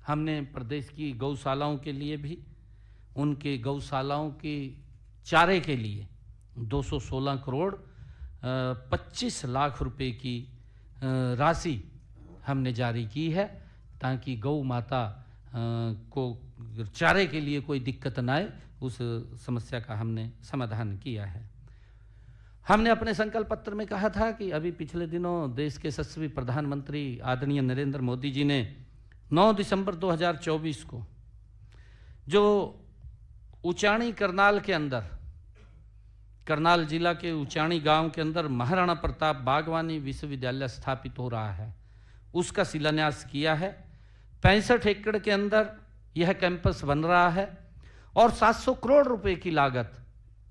हमने प्रदेश की गौशालाओं के लिए भी, उनके गौशालाओं के चारे के लिए 216 करोड़ 25 लाख रुपए की राशि हमने जारी की है, ताकि गौ माता को चारे के लिए कोई दिक्कत ना आए, उस समस्या का हमने समाधान किया है। हमने अपने संकल्प पत्र में कहा था कि अभी पिछले दिनों देश के यशस्वी प्रधानमंत्री आदरणीय नरेंद्र मोदी जी ने 9 दिसंबर 2024 को जो उचाणी करनाल के अंदर, करनाल जिला के उचाणी गांव के अंदर महाराणा प्रताप बागवानी विश्वविद्यालय स्थापित हो रहा है, उसका शिलान्यास किया है। 65 एकड़ के अंदर यह कैंपस बन रहा है और 700 करोड़ रुपए की लागत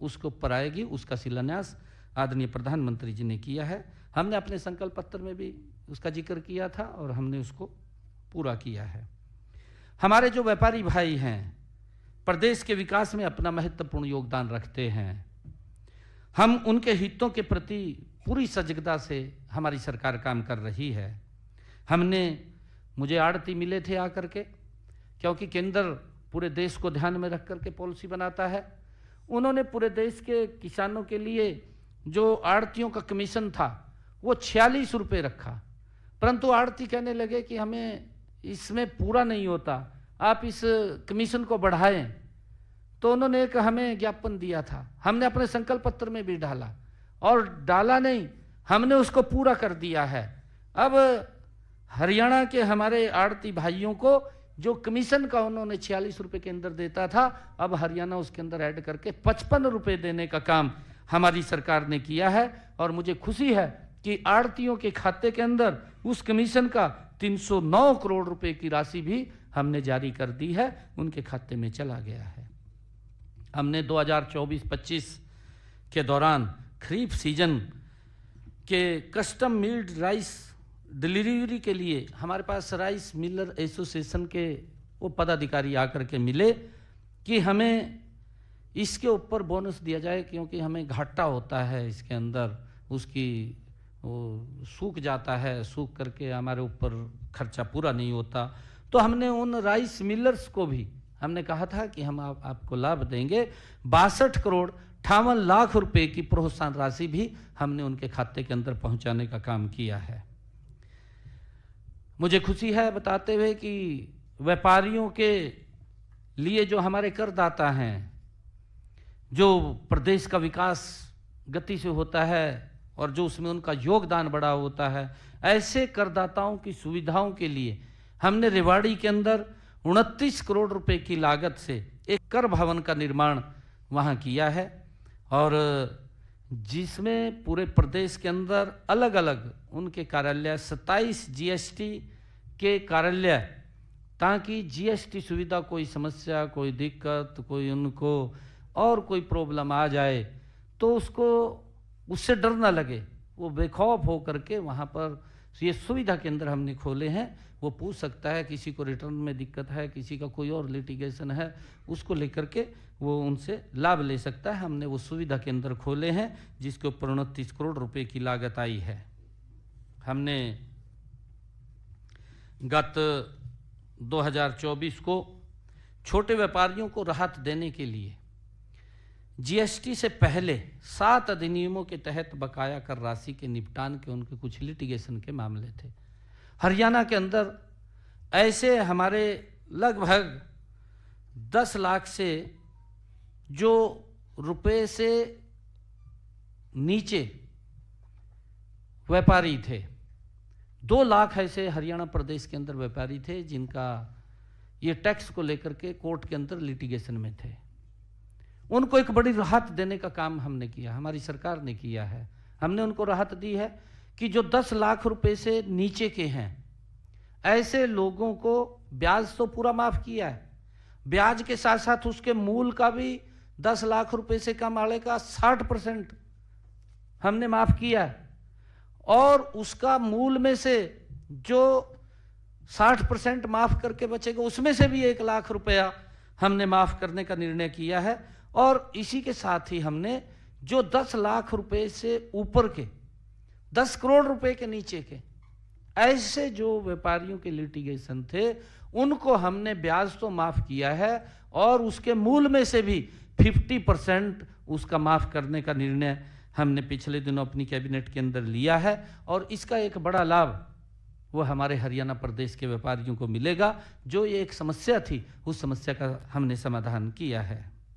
उसके ऊपर आएगी। उसका शिलान्यास आदरणीय प्रधानमंत्री जी ने किया है। हमने अपने संकल्प पत्र में भी उसका जिक्र किया था और हमने उसको पूरा किया है। हमारे जो व्यापारी भाई हैं, प्रदेश के विकास में अपना महत्वपूर्ण योगदान रखते हैं। हम उनके हितों के प्रति पूरी सजगता से हमारी सरकार काम कर रही है। मुझे आड़ती मिले थे आकर के, क्योंकि केंद्र पूरे देश को ध्यान में रख करके पॉलिसी बनाता है। उन्होंने पूरे देश के किसानों के लिए जो आड़तियों का कमीशन था वो 46 रुपये रखा, परंतु आड़ती कहने लगे कि हमें इसमें पूरा नहीं होता, आप इस कमीशन को बढ़ाएं। तो उन्होंने एक हमें ज्ञापन दिया था, हमने अपने संकल्प पत्र में भी डाला, और डाला नहीं, हमने उसको पूरा कर दिया है। अब हरियाणा के हमारे आड़ती भाइयों को जो कमीशन का उन्होंने 46 रुपये के अंदर देता था, अब हरियाणा उसके अंदर ऐड करके 55 रुपये देने का काम हमारी सरकार ने किया है। और मुझे खुशी है कि आड़तियों के खाते के अंदर उस कमीशन का 309 करोड़ रुपए की राशि भी हमने जारी कर दी है, उनके खाते में चला गया है। हमने 2024-25 के दौरान खरीफ सीजन के कस्टम मिल्ड राइस डिलीवरी के लिए हमारे पास राइस मिलर एसोसिएशन के वो पदाधिकारी आकर के मिले कि हमें इसके ऊपर बोनस दिया जाए, क्योंकि हमें घाटा होता है इसके अंदर, उसकी वो सूख जाता है, सूख करके हमारे ऊपर खर्चा पूरा नहीं होता। तो हमने उन राइस मिलर्स को भी हमने कहा था कि हम आपको लाभ देंगे। 62 करोड़ 58 लाख रुपए की प्रोत्साहन राशि भी हमने उनके खाते के अंदर पहुंचाने का काम किया है। मुझे खुशी है बताते हुए कि व्यापारियों के लिए जो हमारे करदाता हैं, जो प्रदेश का विकास गति से होता है और जो उसमें उनका योगदान बड़ा होता है, ऐसे करदाताओं की सुविधाओं के लिए हमने रेवाड़ी के अंदर 29 करोड़ रुपए की लागत से एक कर भवन का निर्माण वहाँ किया है, और जिसमें पूरे प्रदेश के अंदर अलग अलग उनके कार्यालय 27 जीएसटी के कार्यालय, ताकि जीएसटी सुविधा, कोई समस्या, कोई दिक्कत, कोई उनको और कोई प्रॉब्लम आ जाए तो उससे डर ना लगे, वो बेखौफ हो करके वहाँ पर ये सुविधा केंद्र हमने खोले हैं। वो पूछ सकता है, किसी को रिटर्न में दिक्कत है, किसी का कोई और लिटिगेशन है, उसको लेकर के वो उनसे लाभ ले सकता है। हमने वो सुविधा केंद्र खोले हैं जिसके ऊपर 29 करोड़ रुपए की लागत आई है। हमने गत 2024 को छोटे व्यापारियों को राहत देने के लिए जीएसटी से पहले 7 अधिनियमों के तहत बकाया कर राशि के निपटान के उनके कुछ लिटिगेशन के मामले थे। हरियाणा के अंदर ऐसे हमारे लगभग 10 लाख से जो रुपए से नीचे व्यापारी थे, 2 लाख ऐसे हरियाणा प्रदेश के अंदर व्यापारी थे जिनका ये टैक्स को लेकर के कोर्ट के अंदर लिटिगेशन में थे। उनको एक बड़ी राहत देने का काम हमने किया, हमारी सरकार ने किया है। हमने उनको राहत दी है कि जो 10 लाख रुपए से नीचे के हैं, ऐसे लोगों को ब्याज तो पूरा माफ किया है, ब्याज के साथ साथ उसके मूल का भी 10 लाख रुपए से कम आने का 60% हमने माफ किया है, और उसका मूल में से जो 60% माफ करके बचेगा उसमें से भी 1 लाख रुपया हमने माफ करने का निर्णय किया है। और इसी के साथ ही हमने जो 10 लाख रुपए से ऊपर के, 10 करोड़ रुपए के नीचे के ऐसे जो व्यापारियों के लिटिगेशन थे, उनको हमने ब्याज तो माफ़ किया है और उसके मूल में से भी 50% उसका माफ़ करने का निर्णय हमने पिछले दिनों अपनी कैबिनेट के अंदर लिया है। और इसका एक बड़ा लाभ वो हमारे हरियाणा प्रदेश के व्यापारियों को मिलेगा। जो ये एक समस्या थी, उस समस्या का हमने समाधान किया है।